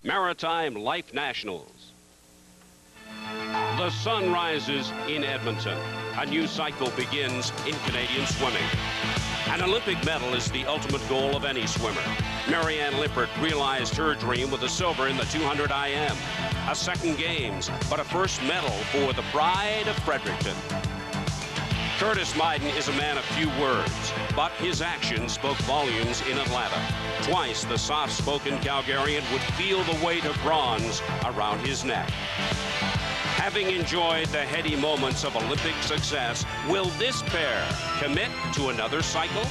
Maritime Life Nationals. The sun rises in Edmonton. A new cycle begins in Canadian swimming. An Olympic medal is the ultimate goal of any swimmer. Marianne Lippert realized her dream with a silver in the 200 IM. A second games, but a first medal for the pride of Fredericton. Curtis Meiden is a man of few words, but his actions spoke volumes in Atlanta. Twice the soft-spoken Calgarian would feel the weight of bronze around his neck. Having enjoyed the heady moments of Olympic success, will this pair commit to another cycle?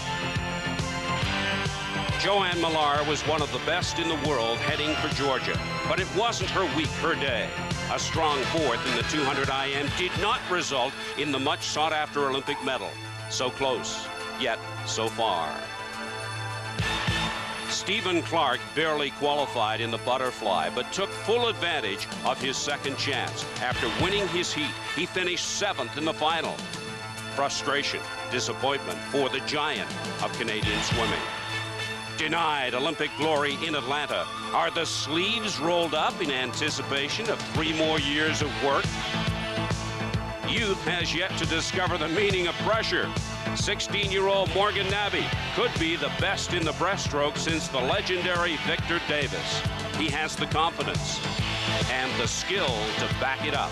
Joanne Millar was one of the best in the world heading for Georgia, but it wasn't her week, her day. A strong fourth in the 200 IM did not result in the much sought-after Olympic medal. So close, yet so far. Stephen Clark barely qualified in the butterfly, but took full advantage of his second chance. After winning his heat, he finished 7th in the final. Frustration, disappointment for the giant of Canadian swimming. Denied Olympic glory in Atlanta. Are the sleeves rolled up in anticipation of 3 more years of work? Youth has yet to discover the meaning of pressure. 16-year-old Morgan Nabi could be the best in the breaststroke since the legendary Victor Davis. He has the confidence and the skill to back it up.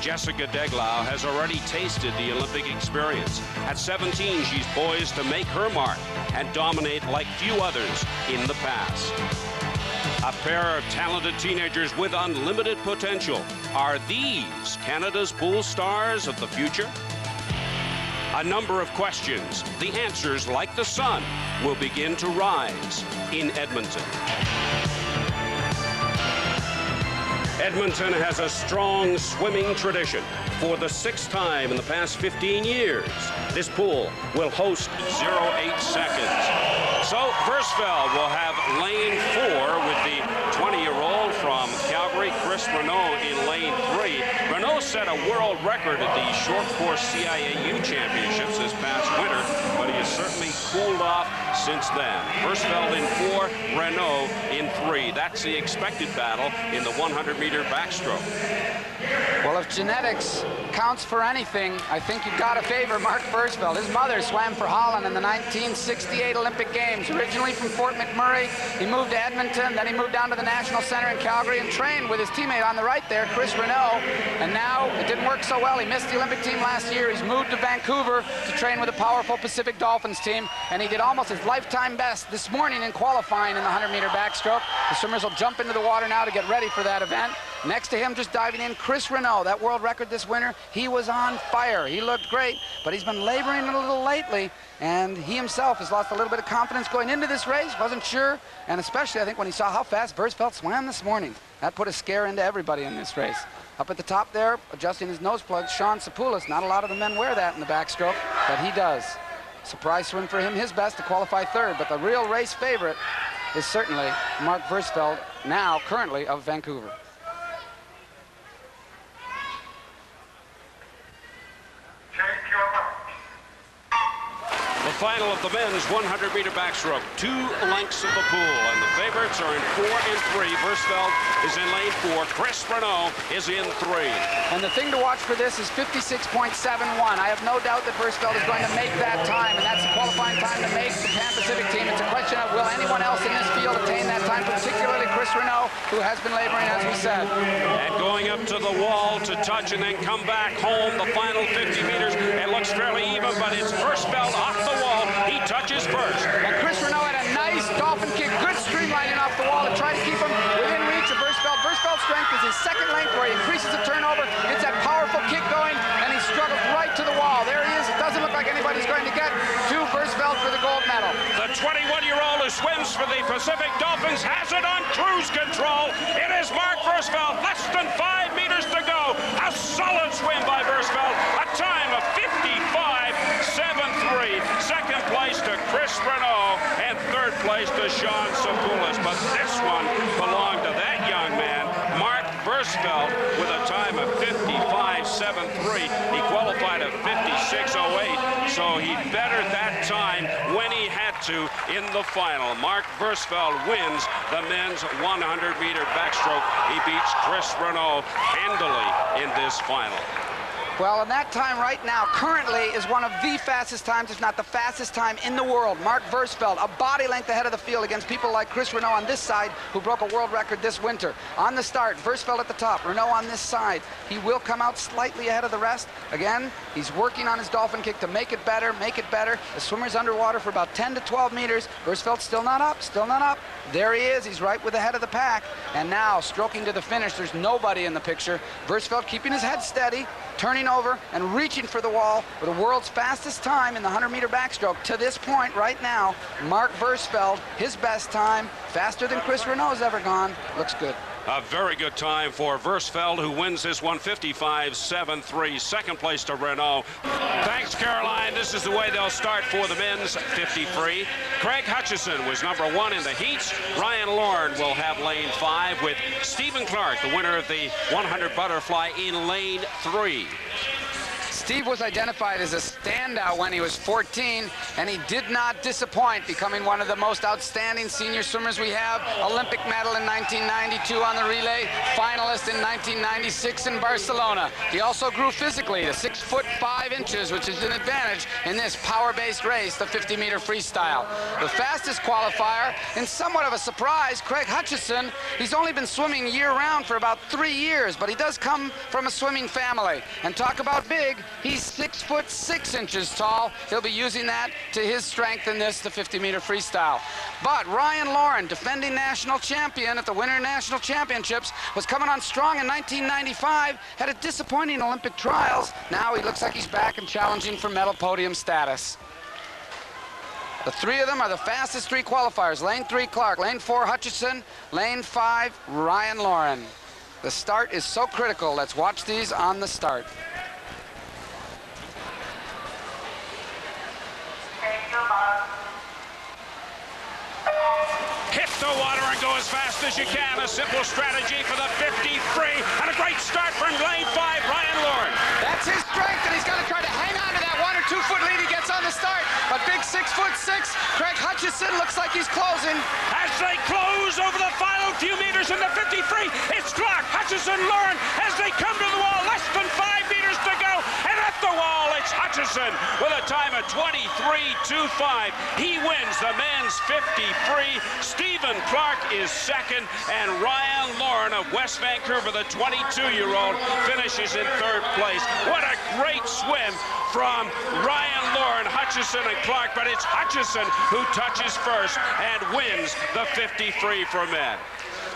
Jessica Deglau has already tasted the Olympic experience. At 17, she's poised to make her mark and dominate like few others in the past. A pair of talented teenagers with unlimited potential. Are these Canada's pool stars of the future? A number of questions. The answers, like the sun, will begin to rise in Edmonton. Edmonton has a strong swimming tradition. For the 6th time in the past 15 years, this pool will host 0.8 seconds. So Versfeld will have lane 4 with the 20-year-old from Calgary, Chris Renaud, in lane 3. Renaud set a world record at the short course CIAU championships this past winter, but he has certainly cooled off since then. Versfeld in 4, Renaud in 3. That's the expected battle in the 100-meter backstroke. Well, if genetics counts for anything, I think you've got to favor Mark Versfeld. His mother swam for Holland in the 1968 Olympic Games. Originally from Fort McMurray, he moved to Edmonton, then he moved down to the National Center in Calgary and trained with his teammate on the right there, Chris Renaud. And now it didn't work so well. He missed the Olympic team last year. He's moved to Vancouver to train with a powerful Pacific Dolphins team, and he did almost his lifetime best this morning in qualifying in the 100-meter backstroke. The swimmers will jump into the water now to get ready for that event. Next to him, just diving in, Chris Renaud, that world record this winter. He was on fire. He looked great, but he's been laboring a little lately, and he himself has lost a little bit of confidence going into this race. Wasn't sure, and especially I think when he saw how fast Versfeld swam this morning. That put a scare into everybody in this race. Up at the top there, adjusting his nose plugs, Sean Sapoulis. Not a lot of the men wear that in the backstroke, but he does. Surprise swim for him, his best to qualify 3rd, but the real race favorite is certainly Mark Versfeld, now currently of Vancouver. The final of the men's 100-meter backstroke, 2 lengths of the pool, and the favorites are in 4 and 3. Versfeld is in lane 4. Chris Renaud is in 3. And the thing to watch for this is 56.71. I have no doubt that Versfeld is going to make that time, and that's the qualifying time to make the Pan Pacific team. It's a question of will anyone else in this field attain that time, particularly Chris Renaud, who has been laboring, as we said. And going up to the wall to touch and then come back home, the final 50 meters, it looks fairly even, but it's Versfeld off the wall. He touches first. And Chris Renaud had a nice dolphin kick, good streamlining off the wall to try to keep him within reach of Versfeld. Versfeld's strength is his second length where he increases the turnover, gets that powerful kick going, and he struggles right to the wall. There he is. It doesn't look like anybody's going to get to Versfeld for the gold medal. The 21-year-old who swims for the Pacific Dolphins has it on cruise control. It is Mark Versfeld. Less than 5 meters to go. A solid swim by Versfeld. A time of 55.73. Second place to Chris Renaud and 3rd place to Sean Sapoulis. But this one belonged to that young man, Mark Versfeld, with a time of 55.73. He qualified at 56.08, so he bettered that time when he had to in the final. Mark Versfeld wins the men's 100-meter backstroke. He beats Chris Renaud handily in this final. Well, and that time right now, currently, is one of the fastest times, if not the fastest time in the world. Mark Versfeld, a body length ahead of the field against people like Chris Renaud on this side, who broke a world record this winter. On the start, Versfeld at the top, Renaud on this side. He will come out slightly ahead of the rest. Again, he's working on his dolphin kick to make it better, make it better. The swimmer's underwater for about 10 to 12 meters. Versfeld still not up, still not up. There he is, he's right with the head of the pack. And now, stroking to the finish, there's nobody in the picture. Versfeld keeping his head steady, turning over and reaching for the wall with the world's fastest time in the 100-meter backstroke. To this point right now, Mark Versfeld, his best time, faster than Chris Renaud's ever gone. Looks good. A very good time for Versfeld, who wins this 1:55.73. Second place to Renaud. Thanks, Caroline. This is the way they'll start for the men's 50 free. Craig Hutchison was number 1 in the heats. Ryan Loren will have lane 5 with Stephen Clark, the winner of the 100 butterfly, in lane 3. Steve was identified as a standout when he was 14, and he did not disappoint, becoming one of the most outstanding senior swimmers we have. Olympic medal in 1992 on the relay, finalist in 1996 in Barcelona. He also grew physically to 6'5", which is an advantage in this power-based race, the 50-meter freestyle. The fastest qualifier, and somewhat of a surprise, Craig Hutchison. He's only been swimming year-round for about 3 years, but he does come from a swimming family. And talk about big, he's 6'6" tall. He'll be using that to his strength in this, the 50-meter freestyle. But Ryan Loren, defending national champion at the Winter National Championships, was coming on strong in 1995, had a disappointing Olympic trials. Now he looks like he's back and challenging for medal podium status. The 3 of them are the fastest 3 qualifiers. Lane 3, Clark. Lane 4, Hutchison. Lane 5, Ryan Loren. The start is so critical. Let's watch these on the start. Hit the water and go as fast as you can. A simple strategy for the 50 free. And a great start from lane 5, Ryan Loren. That's his strength, and he's going to try to hang on to that 1 or 2 foot lead he gets on the start. But big 6'6", Craig Hutchison looks like he's closing. As they close over the final few meters in the 50 free, it's Clark, Hutchison, Loren as they come to the wall. Less than 5 meters to go. And at the wall, it's Hutchison with a time of 23.25. He wins the men's 50 free. Stephen Clark is second, and Ryan Loren of West Vancouver, the 22-year-old, finishes in 3rd place. What a great swim from Ryan Loren, Hutchison, and Clark, but it's Hutchison who touches first and wins the 50 free for men.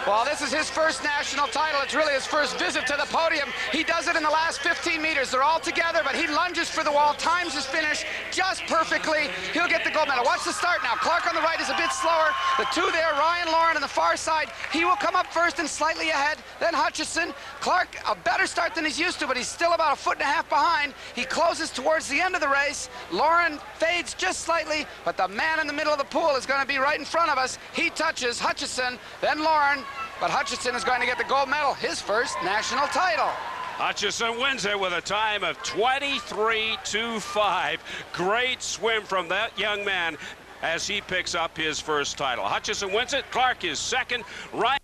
Well, this is his first national title. It's really his first visit to the podium. He does it in the last 15 meters. They're all together, but he lunges for the wall, times his finish just perfectly. He'll get the gold medal. Watch the start now. Clark on the right is a bit slower. The 2 there, Ryan Loren on the far side. He will come up first and slightly ahead, then Hutchison. Clark, a better start than he's used to, but he's still about 1.5 feet behind. He closes towards the end of the race. Loren fades just slightly, but the man in the middle of the pool is going to be right in front of us. He touches Hutchison, then Loren. But Hutchison is going to get the gold medal, his first national title. Hutchison wins it with a time of 23.25. Great swim from that young man as he picks up his first title. Hutchison wins it. Clark is second. Ryan